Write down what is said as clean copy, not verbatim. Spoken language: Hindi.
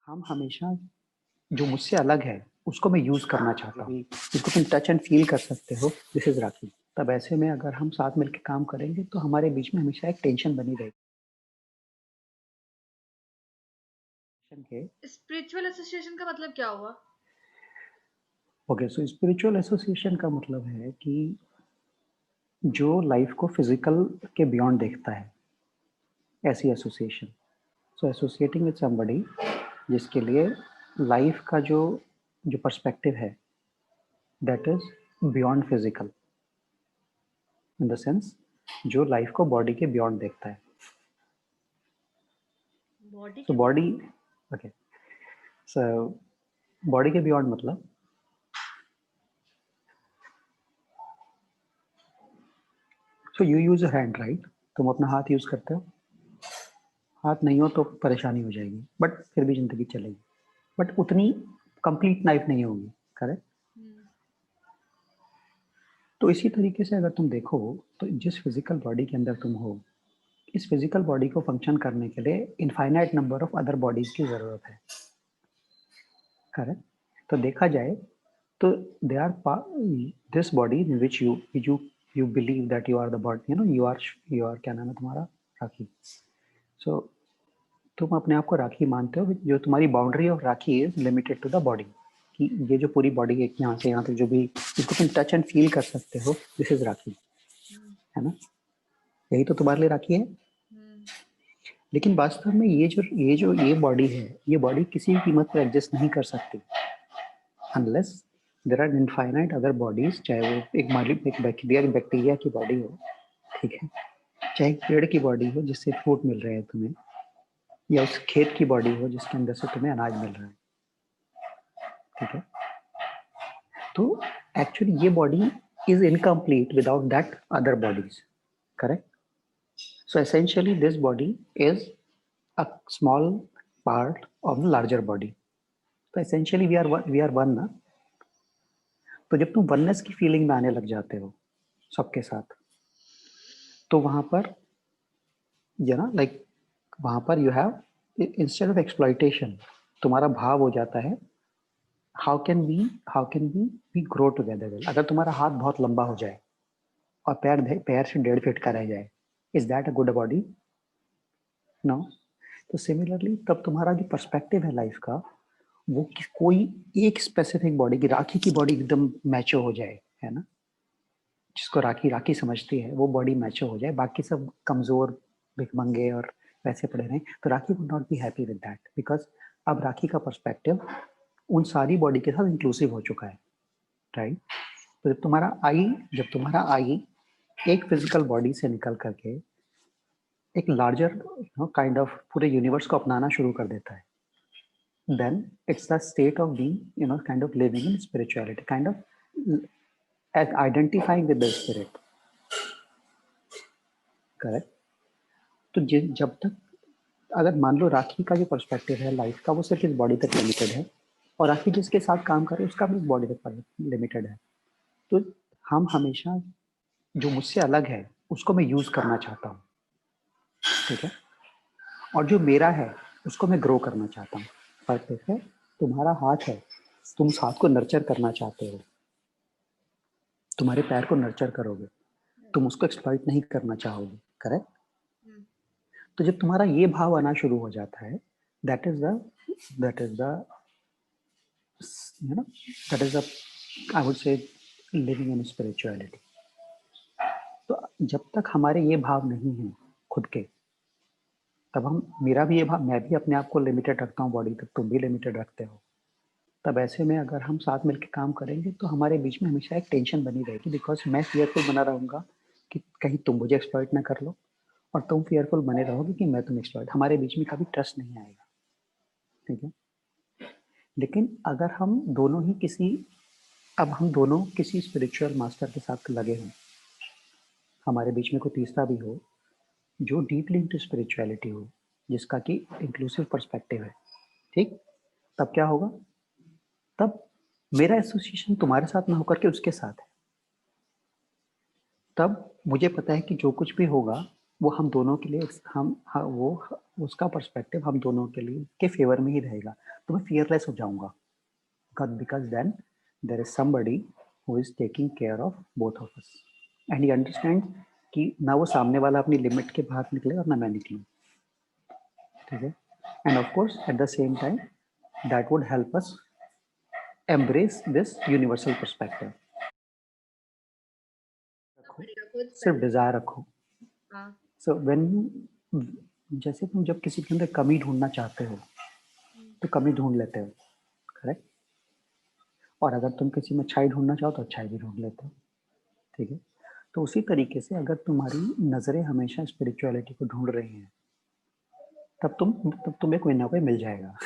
हम हमेशा जो मुझसे अलग है उसको मैं यूज करना चाहता हूँ, जिसको तुम टच एंड फील कर सकते हो, दिस इज राखी। तब ऐसे में अगर हम साथ मिलकर काम करेंगे तो हमारे बीच में हमेशा एक टेंशन बनी रहेगी के। स्पिरिचुअल एसोसिएशन का मतलब क्या हुआ? ओके, सो स्पिरिचुअल एसोसिएशन का मतलब है कि जो लाइफ को फिजिकल के बियॉन्ड देखता है, ऐसी association. So associating with somebody जिसके लिए लाइफ का जो जो पर्सपेक्टिव है that is beyond physical, in the sense जो लाइफ को बॉडी के बियॉन्ड देखता है। बॉडी सो के body, beyond? Okay, so body के बियॉन्ड मतलब so you use a hand, right? तुम अपना हाथ यूज करते हो। हाथ नहीं हो तो परेशानी हो जाएगी, बट फिर भी जिंदगी चलेगी, बट उतनी कंप्लीट लाइफ नहीं होगी, करेक्ट? हम्म। तो इसी तरीके से अगर तुम देखो तो जिस फिजिकल बॉडी के अंदर तुम हो, इस फिजिकल बॉडी को फंक्शन करने के लिए infinite number of other bodies की जरूरत है, करेक्ट? तो देखा जाए तो they are this body in which you you believe that you are the body, you are क्या नाम है तुम्हारा? राखी। सो तुम अपने आप को राखी मानते हो, जो तुम्हारी बाउंड्री ऑफ राखी is limited to the body, कि ये जो पूरी बॉडी है यहाँ से यहाँ तक जो भी इसको तुम टच एंड फील कर सकते हो, दिस इज राखी, हम्म। है ना? यही तो तुम्हारे लिए राखी है। हम्म। लेकिन वास्तव में ये बॉडी है, ये बॉडी किसी भी कीमत पर एग्जिस्ट नहीं कर सकती unless there are infinite other bodies, चाहे वो एक बैक्टीरिया की बॉडी हो, ठीक है, चाहे एक पेड़ की बॉडी हो जिससे फ्रूट मिल रहे हैं तुम्हें, या उस खेत की बॉडी हो जिसके अंदर से तुम्हें अनाज मिल रहा है, ठीक है। तो एक्चुअली ये body is incomplete without that other bodies, correct? So essentially this body is a small part of the larger body. तो एसेंशियली वी आर वन ना। तो जब तुम वननेस की फीलिंग में आने लग जाते हो सबके साथ, तो वहां पर यू नो लाइक वहां पर you have, instead of exploitation, तुम्हारा भाव हो जाता है how can we how can we grow together well. अगर तुम्हारा हाथ बहुत लंबा हो जाए और पैर पैर से 1.5 फीट का रह जाए, is that a good body? No. तो सिमिलरली तब तुम्हारा जो पर्सपेक्टिव है लाइफ का, वो कोई एक स्पेसिफिक बॉडी की, राखी की बॉडी एकदम मैचो हो जाए, है ना, जिसको राखी राखी समझती है वो बॉडी मैचो हो जाए, बाकी सब कमजोर भिखमंगे और वैसे पड़े रहें, तो Rakhi would not be happy with that, because अब राखी का पर्सपेक्टिव उन सारी बॉडी के साथ इंक्लूसिव हो चुका है, राइट? तो जब तुम्हारा आई एक फिजिकल बॉडी से निकल करके एक लार्जर काइंड ऑफ पूरे यूनिवर्स को अपनाना शुरू कर देता है, then it's the state of being kind of living in spirituality, kind of identifying with the spirit, correct? तो जब तक, अगर मान लो राखी का जो पर्सपेक्टिव है लाइफ का वो सिर्फ इस बॉडी तक लिमिटेड है, और राखी जिसके साथ काम करे उसका भी बॉडी तक लिमिटेड है, तो हम हमेशा जो मुझसे अलग है उसको मैं यूज करना चाहता हूँ, ठीक है, और जो मेरा है उसको मैं ग्रो करना चाहता हूँ। फर्क देखो, तुम्हारा हाथ है, तुम उस हाथ को नर्चर करना चाहते हो, तुम्हारे पैर को नर्चर करोगे, तुम उसको एक्सप्लॉइट नहीं करना चाहोगे, करेक्ट? हम्म। तो जब तुम्हारा ये भाव आना शुरू हो जाता है, that is the that is the you know that is the, I would say, living in spirituality. तो जब तक हमारे ये भाव नहीं है खुद के, तब हम, मेरा भी ये भाव, मैं भी अपने आप को लिमिटेड रखता हूँ बॉडी तक, तुम भी लिमिटेड रखते हो। तब ऐसे में अगर हम साथ मिलकर काम करेंगे तो हमारे बीच में हमेशा एक टेंशन बनी रहेगी, बिकॉज मैं फियरफुल बना रहूंगा कि कहीं तुम मुझे एक्सप्लॉइट ना कर लो, और तुम फियरफुल बने रहोगे कि मैं तुम एक्सप्लॉइट, हमारे बीच में कभी ट्रस्ट नहीं आएगा, ठीक है? लेकिन अगर हम दोनों किसी स्पिरिचुअल मास्टर के साथ लगे हों, हमारे बीच में कोई तीसरा भी हो जो डीपली इंटू स्पिरिचुअलिटी हो, जिसका कि इंक्लूसिव पर्सपेक्टिव है, ठीक? तब क्या होगा? तब मेरा एसोसिएशन तुम्हारे साथ ना होकर के उसके साथ है। तब मुझे पता है कि जो कुछ भी होगा वो हम दोनों के लिए, वो उसका पर्सपेक्टिव हम दोनों के लिए के फेवर में ही रहेगा, तो मैं फियरलेस हो जाऊंगा, because then there is somebody who is taking care of both of us and he understand कि ना वो सामने वाला अपनी लिमिट के बाहर निकले और ना मैं निकलूं, ठीक है। End of course at the same time that would help us embrace this universal perspective. रखो, बढ़िया, खुद सिर्फ पहले। डिजायर रखो। हाँ। सो व्हेन, जैसे तुम जब किसी के अंदर कमी ढूंढना चाहते हो हम्म, तो कमी ढूंढ लेते हो, करेक्ट। और अगर तुम किसी में अच्छाई ढूंढना चाहो तो अच्छाई भी ढूंढ लेते हो, ठीक है। तो उसी तरीके से अगर तुम्हारी नजरें हमेशा स्पिरिचुअलिटी को ढूंढ रही हैं, तब तुम्हें कोई ना कोई मिल जाएगा।